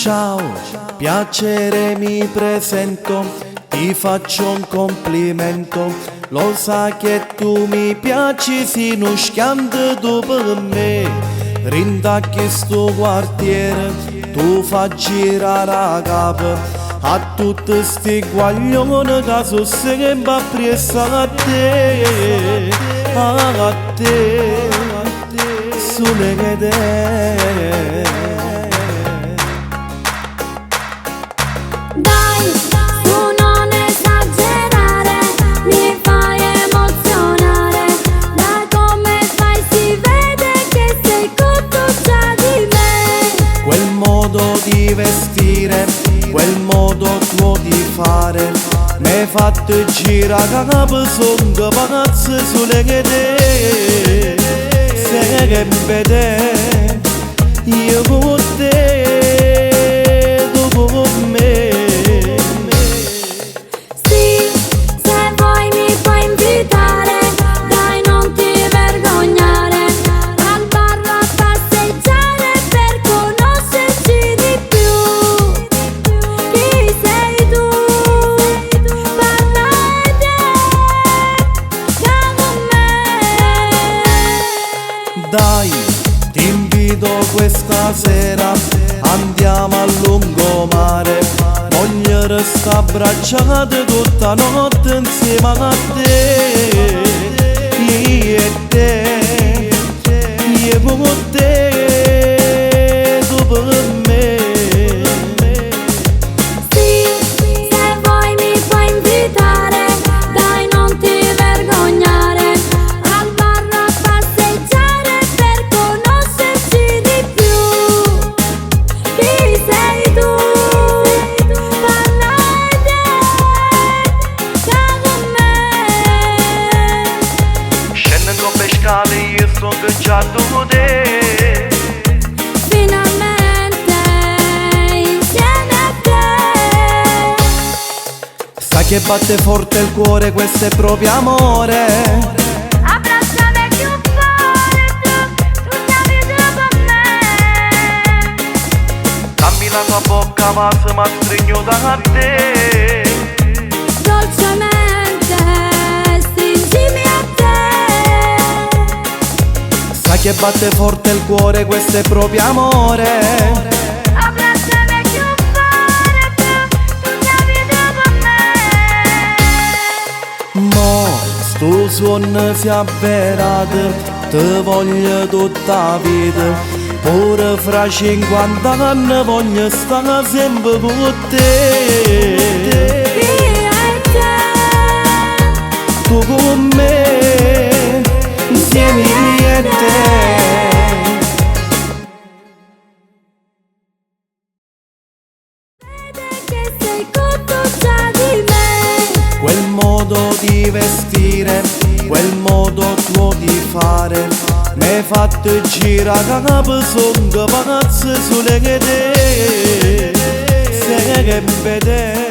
Ciao, piacere mi presento, ti faccio un complimento. Lo sai che tu mi piaci fino schiando dopo me. Rindacchi sto quartiere, tu fai girare la capa a tutti sti guaglioni che sono sempre appresso a te, a te, sulle che te. Dai, tu non esagerare, mi fai emozionare. Da come fai si vede che sei contenta di me. Quel modo di vestire, quel modo tuo di fare, m'hai fatto girare capo, sono pazzo sulle che te. Se che vede, io con te, tu con me. Dai, ti invito questa sera, andiamo a lungomare. Voglio restare abbracciate tutta notte insieme a te. Io e te, io con te, tu per me. Sì, se vuoi mi puoi invitare, dai non ti vergognare. Al bar a passeggiare per conoscerci di più. Chi sei tu? Parla te, sta con me. Scendo con le scale, io sono già tu te. Finalmente insieme a te. Sai che batte forte il cuore, questo è proprio amore. Abbracciami più forte, tu chiami dopo me. Dammi la tua bocca, ma se mi stringo da te. Dolcemente stringimi a te. Sai che batte forte il cuore, questo è proprio amore. Abbracciami più forte, tu chiami dopo me. Mo, sto suono si è avverato, te voglio tutta la vita. Pure fra 50 anni voglio stare sempre con te. Io e te, Tu con me, insieme io e te. vede che sei contenta di me. Quel modo di vestire, quel modo tuo di fare, m'hai fatto girare capo, sono pazzo sulle che te. Se che vede.